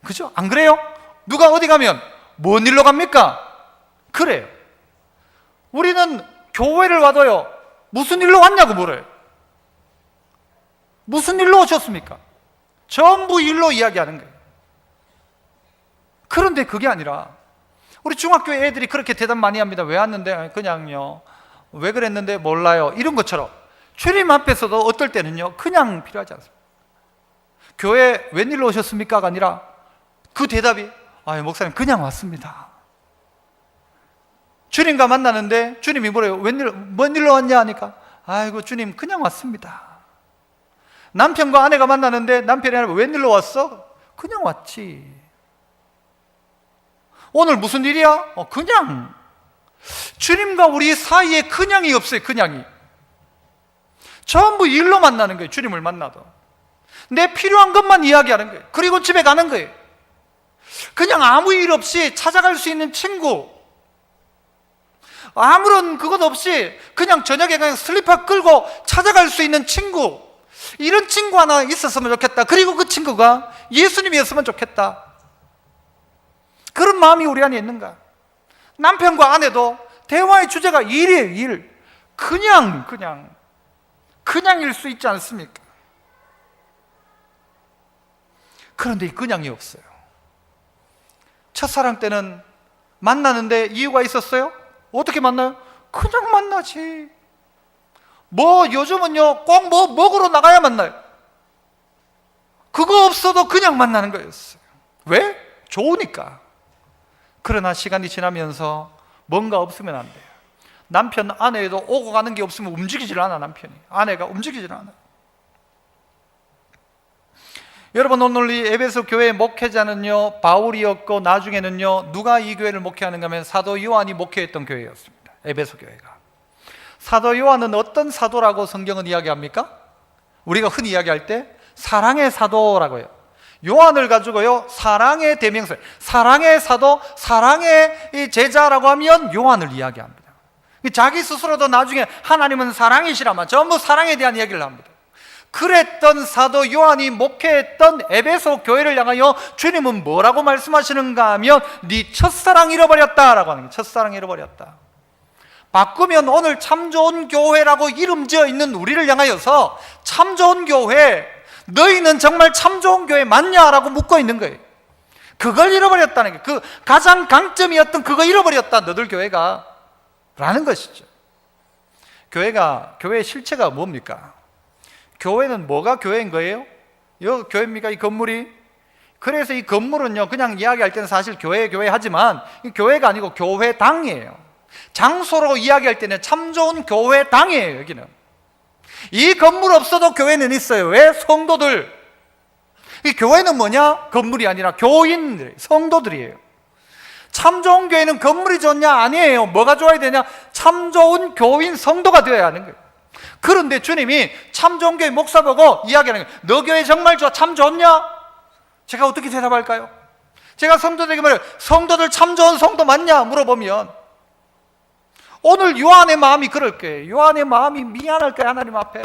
그죠? 안 그래요? 누가 어디 가면 뭔 일로 갑니까? 그래요. 우리는 교회를 와도요, 무슨 일로 왔냐고 물어요. 무슨 일로 오셨습니까? 전부 일로 이야기하는 거예요. 그런데 그게 아니라 우리 중학교 애들이 그렇게 대답 많이 합니다. 왜 왔는데? 그냥요, 왜 그랬는데 몰라요, 이런 것처럼 주님 앞에서도 어떨 때는요 그냥 필요하지 않습니다. 교회 웬일로 오셨습니까가 아니라 그 대답이 목사님 그냥 왔습니다. 주님과 만나는데 주님이 뭐래요? 뭔 일로 왔냐 하니까 아이고 주님 그냥 왔습니다. 남편과 아내가 만나는데 남편이 웬일로 왔어? 그냥 왔지. 오늘 무슨 일이야? 그냥. 주님과 우리 사이에 그냥이 없어요. 그냥이 전부 일로 만나는 거예요. 주님을 만나도 내 필요한 것만 이야기하는 거예요. 그리고 집에 가는 거예요. 그냥 아무 일 없이 찾아갈 수 있는 친구, 아무런 그것 없이 그냥 저녁에 그냥 슬리퍼 끌고 찾아갈 수 있는 친구, 이런 친구 하나 있었으면 좋겠다. 그리고 그 친구가 예수님이었으면 좋겠다. 그런 마음이 우리 안에 있는가? 남편과 아내도 대화의 주제가 일이에요. 일. 그냥일 수 있지 않습니까? 그런데 이 그냥이 없어요. 첫사랑 때는 만나는데 이유가 있었어요? 어떻게 만나요? 그냥 만나지. 요즘은요 꼭 먹으러 나가야 만나요. 그거 없어도 그냥 만나는 거였어요. 왜? 좋으니까. 그러나 시간이 지나면서 뭔가 없으면 안 돼요. 남편, 아내도 오고 가는 게 없으면 움직이질 않아. 남편이, 아내가 움직이질 않아. 여러분, 오늘 이 에베소 교회 목회자는요 바울이었고, 나중에는요 누가 이 교회를 목회하는가 하면 사도 요한이 목회했던 교회였습니다. 에베소 교회가. 사도 요한은 어떤 사도라고 성경은 이야기합니까? 우리가 흔히 이야기할 때 사랑의 사도라고 해요. 요한을 가지고요 사랑의 대명사, 사랑의 사도, 사랑의 제자라고 하면 요한을 이야기합니다. 자기 스스로도 나중에 하나님은 사랑이시라면 전부 사랑에 대한 이야기를 합니다. 그랬던 사도 요한이 목회했던 에베소 교회를 향하여 주님은 뭐라고 말씀하시는가 하면 네 첫사랑 잃어버렸다라고 하는 거예요. 첫사랑 잃어버렸다. 바꾸면 오늘 참 좋은 교회라고 이름 지어 있는 우리를 향하여서 참 좋은 교회, 너희는 정말 참 좋은 교회 맞냐라고 묻고 있는 거예요. 그걸 잃어버렸다는 게, 그 가장 강점이었던 그거 잃어버렸다 너들 교회가 라는 것이죠. 교회의 실체가 뭡니까? 교회는 뭐가 교회인 거예요? 이 교회입니까? 이 건물이? 그래서 이 건물은요 그냥 이야기할 때는 사실 교회 하지만 이 교회가 아니고 교회당이에요. 장소로 이야기할 때는 참 좋은 교회당이에요. 여기는 이 건물 없어도 교회는 있어요. 왜? 성도들. 이 교회는 뭐냐? 건물이 아니라 교인들, 성도들이에요. 참 좋은 교회는 건물이 좋냐? 아니에요. 뭐가 좋아야 되냐? 참 좋은 교인 성도가 되어야 하는 거예요. 그런데 주님이 참 좋은 교회 목사 보고 이야기하는 거예요. 너 교회 정말 좋아? 참 좋냐? 제가 어떻게 대답할까요? 제가 성도들에게 말해요. 성도들 참 좋은 성도 맞냐? 물어보면 오늘 요한의 마음이 그럴 거예요. 요한의 마음이 미안할 거예요. 하나님 앞에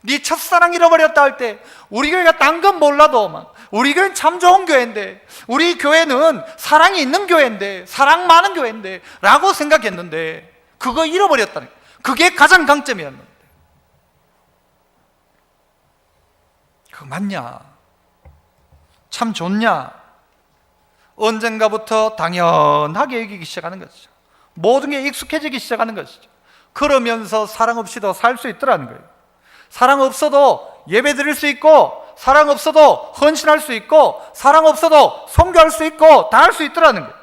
네 첫사랑 잃어버렸다 할 때 우리 교회가 딴 건 몰라도 막 우리 교회는 참 좋은 교회인데, 우리 교회는 사랑이 있는 교회인데, 사랑 많은 교회인데 라고 생각했는데 그거 잃어버렸다는 거예요. 그게 가장 강점이었는데 그거 맞냐? 참 좋냐? 언젠가부터 당연하게 여기기 시작하는 것이죠. 모든 게 익숙해지기 시작하는 것이죠. 그러면서 사랑 없이도 살 수 있더라는 거예요. 사랑 없어도 예배 드릴 수 있고, 사랑 없어도 헌신할 수 있고, 사랑 없어도 선교할 수 있고, 다 할 수 있더라는 거예요.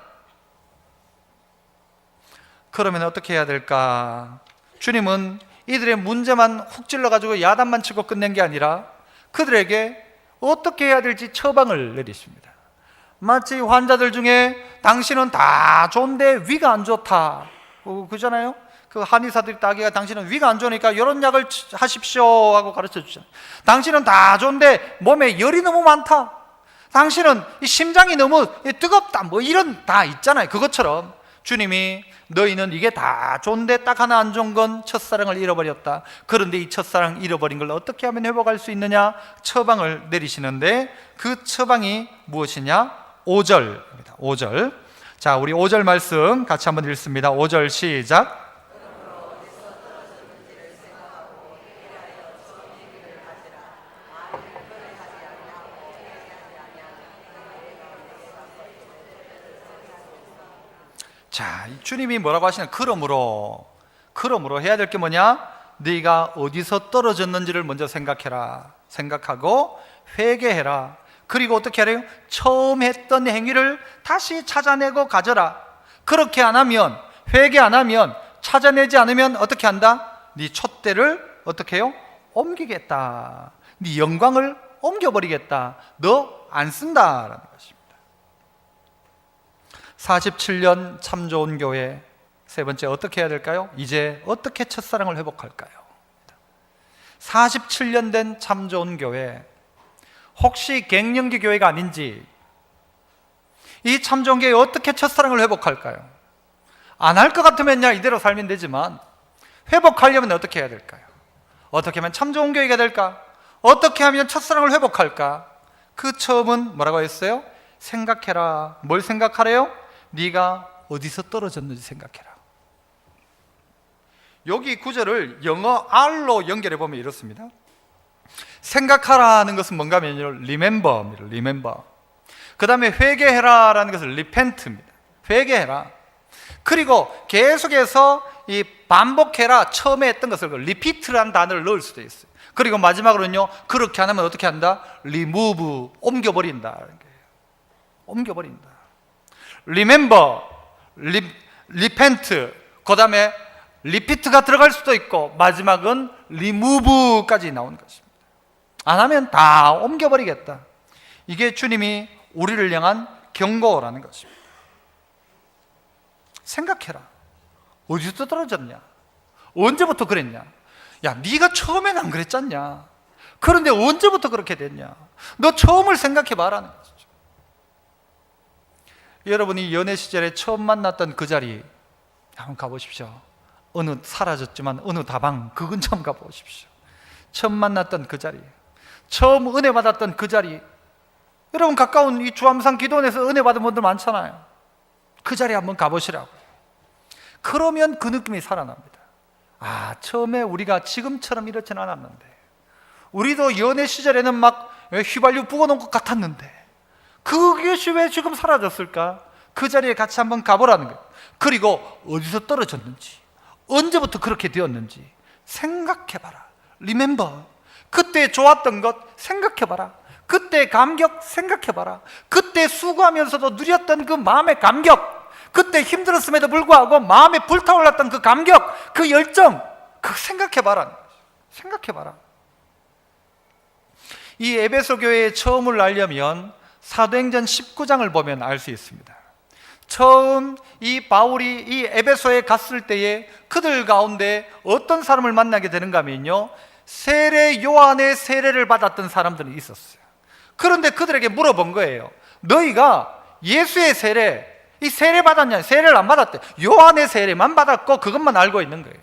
그러면 어떻게 해야 될까? 주님은 이들의 문제만 훅 찔러가지고 야단만 치고 끝낸 게 아니라 그들에게 어떻게 해야 될지 처방을 내리십니다. 마치 환자들 중에 당신은 다 좋은데 위가 안 좋다, 그잖아요. 그 한의사들이 따기가 당신은 위가 안 좋으니까 이런 약을 하십시오 하고 가르쳐 주잖아요. 당신은 다 좋은데 몸에 열이 너무 많다, 당신은 이 심장이 너무 뜨겁다, 뭐 이런 다 있잖아요. 그것처럼 주님이 너희는 이게 다 좋은데 딱 하나 안 좋은 건 첫사랑을 잃어버렸다. 그런데 이 첫사랑 잃어버린 걸 어떻게 하면 회복할 수 있느냐? 처방을 내리시는데 그 처방이 무엇이냐? 5절입니다. 5절. 자, 우리 5절 말씀 같이 한번 읽습니다. 5절 시작. 자, 주님이 뭐라고 하시냐? 그러므로 해야 될 게 뭐냐? 네가 어디서 떨어졌는지를 먼저 생각해라. 생각하고 회개해라. 그리고 어떻게 하래요? 처음 했던 행위를 다시 찾아내고 가져라. 그렇게 안 하면 회개 안 하면, 찾아내지 않으면 어떻게 한다? 네 촛대를 어떻게 해요? 옮기겠다. 네 영광을 옮겨버리겠다. 너 안 쓴다라는 것입니다. 47년 참 좋은 교회, 세 번째 어떻게 해야 될까요? 이제 어떻게 첫사랑을 회복할까요? 47년 된 참 좋은 교회, 혹시 갱년기 교회가 아닌지, 이 참 좋은 교회 어떻게 첫사랑을 회복할까요? 안 할 것 같으면요 이대로 살면 되지만, 회복하려면 어떻게 해야 될까요? 어떻게 하면 참 좋은 교회가 될까? 어떻게 하면 첫사랑을 회복할까? 그 처음은 뭐라고 했어요? 생각해라. 뭘 생각하래요? 네가 어디서 떨어졌는지 생각해라. 여기 구절을 영어 R로 연결해 보면 이렇습니다. 생각하라는 것은 뭔가 하면요, remember입니다. remember. 그 다음에 회개해라라는 것은 repent입니다. 회개해라. 그리고 계속해서 이 반복해라, 처음에 했던 것을 repeat라는 단어를 넣을 수도 있어요. 그리고 마지막으로는요, 그렇게 안 하면 어떻게 한다? remove, 옮겨버린다. 옮겨버린다. remember, repent, 그 다음에 repeat가 들어갈 수도 있고, 마지막은 remove까지 나오는 것입니다. 안 하면 다 옮겨버리겠다. 이게 주님이 우리를 향한 경고라는 것입니다. 생각해라. 어디서 떨어졌냐? 언제부터 그랬냐? 야, 네가 처음엔 안 그랬잖냐? 그런데 언제부터 그렇게 됐냐? 너 처음을 생각해 봐라는 거죠. 여러분이 연애 시절에 처음 만났던 그 자리 한번 가보십시오. 어느 사라졌지만 어느 다방 그 근처 한번 가보십시오. 처음 만났던 그 자리, 처음 은혜 받았던 그 자리. 여러분 가까운 이 주암산 기도원에서 은혜 받은 분들 많잖아요. 그 자리에 한번 가보시라고. 그러면 그 느낌이 살아납니다. 아, 처음에 우리가 지금처럼 이렇지는 않았는데, 우리도 연애 시절에는 막 휘발유 부어놓은 것 같았는데 그것이 왜 지금 사라졌을까? 그 자리에 같이 한번 가보라는 거예요. 그리고 어디서 떨어졌는지, 언제부터 그렇게 되었는지 생각해봐라. Remember. 그때 좋았던 것 생각해봐라. 그때 감격 생각해봐라. 그때 수고하면서도 누렸던 그 마음의 감격, 그때 힘들었음에도 불구하고 마음에 불타올랐던 그 감격, 그 열정, 그거 생각해봐라. 생각해봐라. 이 에베소 교회의 처음을 알려면 사도행전 19장을 보면 알 수 있습니다. 처음 이 바울이 이 에베소에 갔을 때에 그들 가운데 어떤 사람을 만나게 되는가 하면요, 세례 요한의 세례를 받았던 사람들이 있었어요. 그런데 그들에게 물어본 거예요. 너희가 예수의 세례, 이 세례 받았냐? 세례를 안 받았대. 요한의 세례만 받았고 그것만 알고 있는 거예요.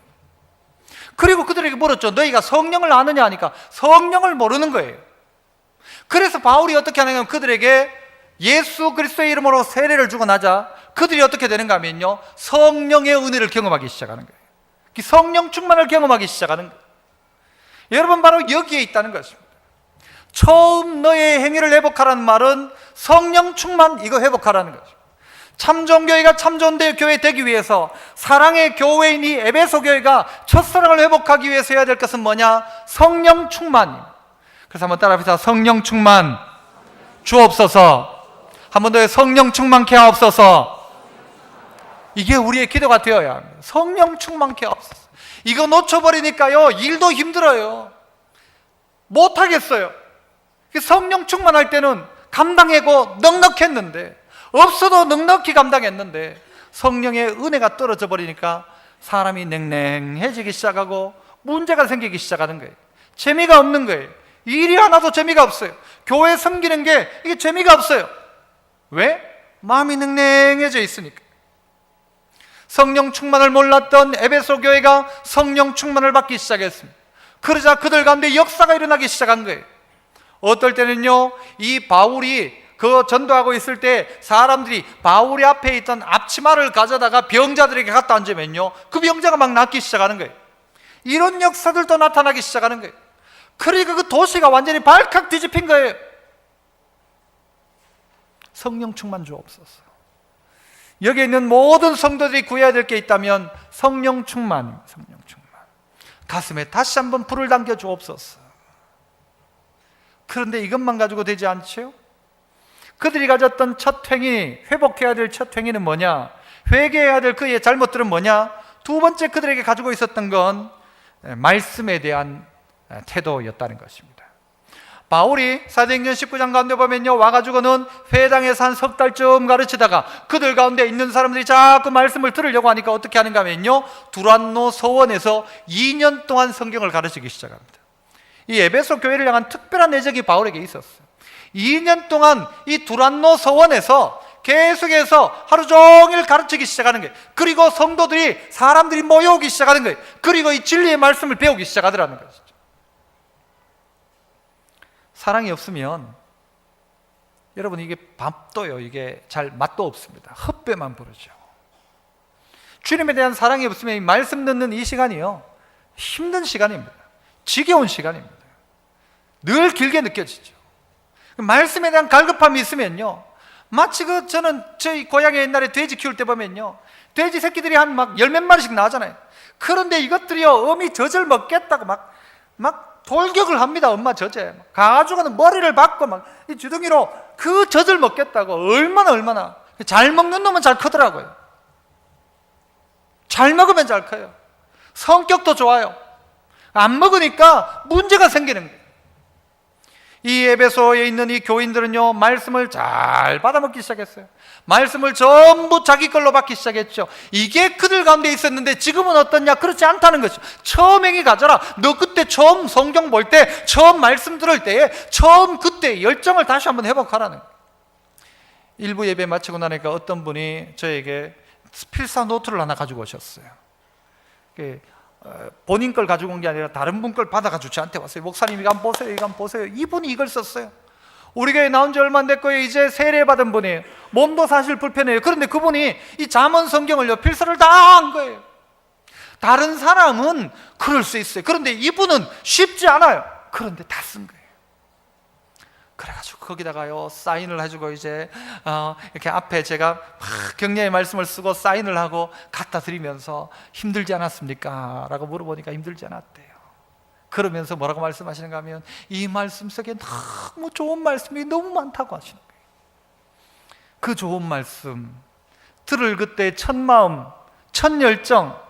그리고 그들에게 물었죠. 너희가 성령을 아느냐 하니까 성령을 모르는 거예요. 그래서 바울이 어떻게 하냐면 그들에게 예수 그리스도의 이름으로 세례를 주고 나자 그들이 어떻게 되는가 하면요, 성령의 은혜를 경험하기 시작하는 거예요. 성령 충만을 경험하기 시작하는 거예요. 여러분, 바로 여기에 있다는 것입니다. 처음 너의 행위를 회복하라는 말은 성령 충만, 이거 회복하라는 거죠. 참 좋은 교회가 참 좋은 교회 되기 위해서, 사랑의 교회인 이 에베소 교회가 첫사랑을 회복하기 위해서 해야 될 것은 뭐냐? 성령 충만입니다. 그래서 한번 따라합시다. 성령 충만 주옵소서. 한 번 더 성령 충만케 하옵소서. 이게 우리의 기도가 되어야 합니다. 성령 충만케 하옵소서. 이거 놓쳐버리니까요, 일도 힘들어요. 못하겠어요. 성령 충만할 때는 감당하고 넉넉했는데, 없어도 넉넉히 감당했는데 성령의 은혜가 떨어져 버리니까 사람이 냉랭해지기 시작하고 문제가 생기기 시작하는 거예요. 재미가 없는 거예요. 일이 하나도 재미가 없어요. 교회 섬기는 게 이게 재미가 없어요. 왜? 마음이 냉랭해져 있으니까. 성령 충만을 몰랐던 에베소 교회가 성령 충만을 받기 시작했습니다. 그러자 그들 가운데 역사가 일어나기 시작한 거예요. 어떨 때는요, 이 바울이 그 전도하고 있을 때 사람들이 바울이 앞에 있던 앞치마를 가져다가 병자들에게 갖다 앉으면요, 그 병자가 막 낫기 시작하는 거예요. 이런 역사들도 나타나기 시작하는 거예요. 그러니까 그 도시가 완전히 발칵 뒤집힌 거예요. 성령 충만 주옵소서. 여기 있는 모든 성도들이 구해야 될 게 있다면 성령 충만입니다. 성령 충만. 가슴에 다시 한번 불을 당겨 주옵소서. 그런데 이것만 가지고 되지 않죠? 그들이 가졌던 첫 행위, 회복해야 될 첫 행위는 뭐냐? 회개해야 될 그의 잘못들은 뭐냐? 두 번째 그들에게 가지고 있었던 건 말씀에 대한 태도였다는 것입니다. 바울이 사도행전 19장 가운데 보면요, 와가지고는 회당에서 한 석 달쯤 가르치다가 그들 가운데 있는 사람들이 자꾸 말씀을 들으려고 하니까 어떻게 하는가 하면요, 두란노 서원에서 2년 동안 성경을 가르치기 시작합니다. 이 에베소 교회를 향한 특별한 애정이 바울에게 있었어요. 2년 동안 이 두란노 서원에서 계속해서 하루 종일 가르치기 시작하는 거예요. 그리고 성도들이, 사람들이 모여오기 시작하는 거예요. 그리고 이 진리의 말씀을 배우기 시작하더라는 것이죠. 사랑이 없으면 여러분 이게 밥도요, 이게 잘 맛도 없습니다. 헛배만 부르죠. 주님에 대한 사랑이 없으면 이 말씀 듣는 이 시간이요, 힘든 시간입니다. 지겨운 시간입니다. 늘 길게 느껴지죠. 말씀에 대한 갈급함이 있으면요, 마치 저는 저희 고향에 옛날에 돼지 키울 때 보면요, 돼지 새끼들이 한 막 열 몇 마리씩 나오잖아요. 그런데 이것들이요, 어미 젖을 먹겠다고 막 돌격을 합니다. 엄마 젖에 가가지고는 머리를 박고 막 이 주둥이로 그 젖을 먹겠다고. 얼마나 잘 먹는 놈은 잘 크더라고요. 잘 먹으면 잘 커요. 성격도 좋아요. 안 먹으니까 문제가 생기는 거예요. 이 에베소에 있는 이 교인들은요, 말씀을 잘 받아먹기 시작했어요. 말씀을 전부 자기 걸로 받기 시작했죠. 이게 그들 가운데 있었는데 지금은 어떻냐? 그렇지 않다는 것이죠. 처음 행위 가져라. 너 그때 처음 성경 볼 때, 처음 말씀 들을 때에 처음 그때 열정을 다시 한번 회복하라는 거예요. 일부 예배 마치고 나니까 어떤 분이 저에게 필사 노트를 하나 가지고 오셨어요. 본인 걸 가지고 온 게 아니라 다른 분 걸 받아가지고 저한테 왔어요. 목사님 이거 한번 보세요, 이거 한번 보세요. 이분이 이걸 썼어요. 우리 교회 나온 지 얼마 안 됐고요, 이제 세례 받은 분이에요. 몸도 사실 불편해요. 그런데 그분이 이 잠언 성경을요, 필사를 다 한 거예요. 다른 사람은 그럴 수 있어요. 그런데 이분은 쉽지 않아요. 그런데 다 쓴 거예요. 그래가지고 거기다가요 사인을 해주고 이제 이렇게 앞에 제가 막 격려의 말씀을 쓰고 사인을 하고 갖다 드리면서 힘들지 않았습니까? 라고 물어보니까 힘들지 않았대요. 그러면서 뭐라고 말씀하시는가 하면 이 말씀 속에 너무 좋은 말씀이 너무 많다고 하시는 거예요. 그 좋은 말씀 들을 그때 첫 마음, 첫 열정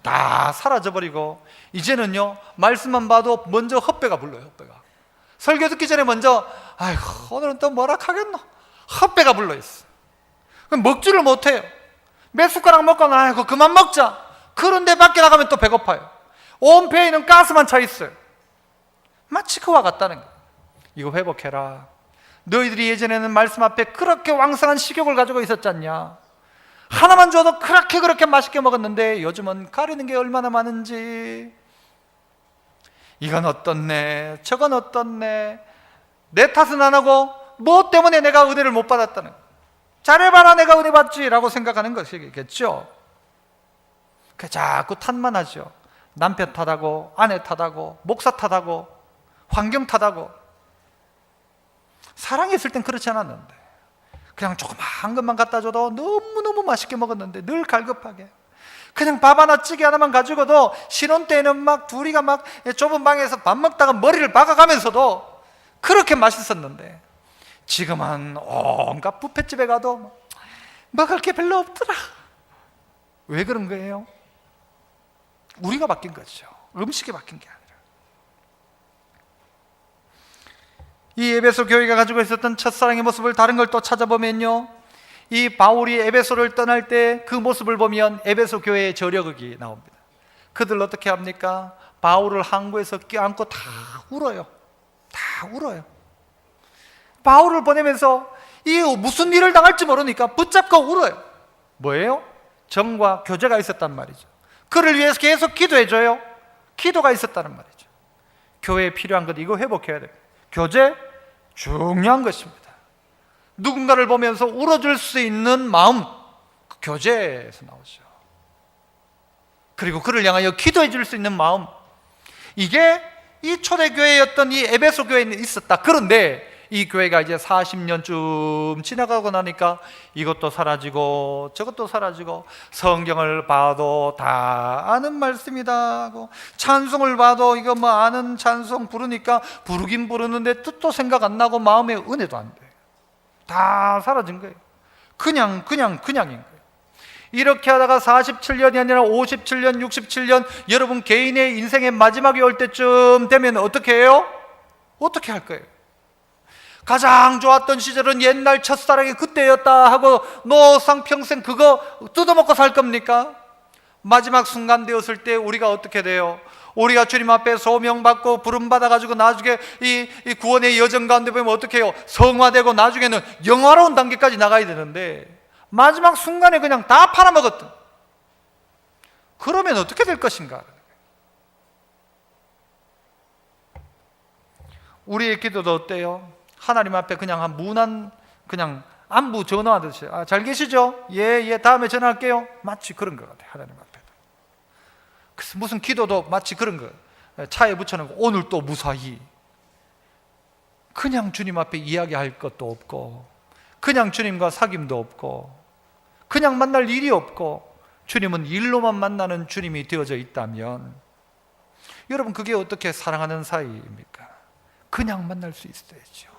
다 사라져버리고 이제는요 말씀만 봐도 먼저 헛배가 불러요. 헛배가 설교 듣기 전에 먼저 아이고 오늘은 또 뭐라 하겠노? 헛배가 불러있어. 그럼 먹지를 못해요. 몇 숟가락 먹고 아이고 그만 먹자. 그런데 밖에 나가면 또 배고파요. 온 배에는 가스만 차 있어요. 마치 그와 같다는 거예요. 이거 회복해라. 너희들이 예전에는 말씀 앞에 그렇게 왕성한 식욕을 가지고 있었잖냐. 하나만 줘도 그렇게 맛있게 먹었는데 요즘은 가리는 게 얼마나 많은지. 이건 어떻네, 저건 어떻네. 내 탓은 안 하고 뭐 때문에 내가 은혜를 못 받았다는, 잘해봐라 내가 은혜 받지 라고 생각하는 것이겠죠. 자꾸 탓만 하죠. 남편 탓하고 아내 탓하고 목사 탓하고 환경 탓하고. 사랑했을 땐 그렇지 않았는데 그냥 조그만 것만 갖다 줘도 너무너무 맛있게 먹었는데 늘 갈급하게. 그냥 밥 하나 찌개 하나만 가지고도 신혼 때는 막 둘이가 막 좁은 방에서 밥 먹다가 머리를 박아가면서도 그렇게 맛있었는데 지금은 온갖 뷔페집에 가도 먹을 게 별로 없더라. 왜 그런 거예요? 우리가 바뀐 거죠. 음식이 바뀐 게 아니라. 이 에베소 교회가 가지고 있었던 첫사랑의 모습을 다른 걸 또 찾아보면요, 이 바울이 에베소를 떠날 때 그 모습을 보면 에베소 교회의 저력이 나옵니다. 그들 어떻게 합니까? 바울을 항구에서 껴안고 다 울어요. 다 울어요. 바울을 보내면서 이 무슨 일을 당할지 모르니까 붙잡고 울어요. 뭐예요? 정과 교제가 있었단 말이죠. 그를 위해서 계속 기도해줘요. 기도가 있었다는 말이죠. 교회에 필요한 것 이거 회복해야 돼요. 교제 중요한 것입니다. 누군가를 보면서 울어줄 수 있는 마음, 그 교제에서 나오죠. 그리고 그를 향하여 기도해 줄 수 있는 마음, 이게 이 초대교회였던 이 에베소 교회에 있었다. 그런데 이 교회가 이제 40년쯤 지나가고 나니까 이것도 사라지고 저것도 사라지고, 성경을 봐도 다 아는 말씀이다 하고, 찬송을 봐도 이거 뭐 아는 찬송 부르니까 부르긴 부르는데 뜻도 생각 안 나고 마음에 은혜도 안 돼. 다 사라진 거예요. 그냥인 거예요. 이렇게 하다가 47년이 아니라 57년, 67년 여러분 개인의 인생의 마지막이 올 때쯤 되면 어떻게 해요? 어떻게 할 거예요? 가장 좋았던 시절은 옛날 첫사랑이 그때였다 하고 노상 평생 그거 뜯어먹고 살 겁니까? 마지막 순간 되었을 때 우리가 어떻게 돼요? 우리가 주님 앞에 소명받고 부름받아가지고 나중에 이 구원의 여정 가운데 보면 어떻게 해요? 성화되고 나중에는 영화로운 단계까지 나가야 되는데 마지막 순간에 그냥 다 팔아먹었던, 그러면 어떻게 될 것인가? 우리의 기도도 어때요? 하나님 앞에 그냥 한 무난, 그냥 안부 전화하듯이 잘 계시죠? 예, 다음에 전화할게요. 마치 그런 것 같아요. 하나님 앞에. 그래서 무슨 기도도 마치 그런 거, 차에 붙여놓고 오늘 또 무사히, 그냥 주님 앞에 이야기할 것도 없고, 그냥 주님과 사귐도 없고, 그냥 만날 일이 없고, 주님은 일로만 만나는 주님이 되어져 있다면 여러분 그게 어떻게 사랑하는 사이입니까? 그냥 만날 수 있어야죠.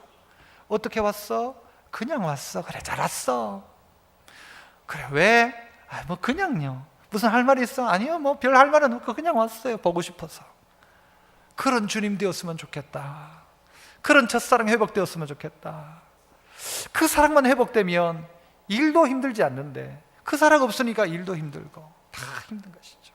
어떻게 왔어? 그냥 왔어. 그래, 잘 왔어. 그래, 왜? 뭐 그냥요. 무슨 할 말이 있어? 아니요, 뭐 별 할 말은 없고 그냥 왔어요. 보고 싶어서. 그런 주님 되었으면 좋겠다. 그런 첫사랑 회복되었으면 좋겠다. 그 사랑만 회복되면 일도 힘들지 않는데 그 사랑 없으니까 일도 힘들고 다 힘든 것이죠.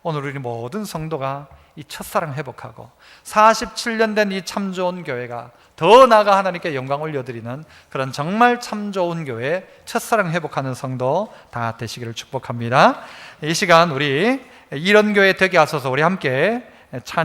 오늘 우리 모든 성도가 이 첫사랑 회복하고 47년 된 이 참 좋은 교회가 더 나아가 하나님께 영광 올려드리는 그런 정말 참 좋은 교회, 첫사랑 회복하는 성도 다 되시기를 축복합니다. 이 시간 우리 이런 교회 되게 하소서 우리 함께 찬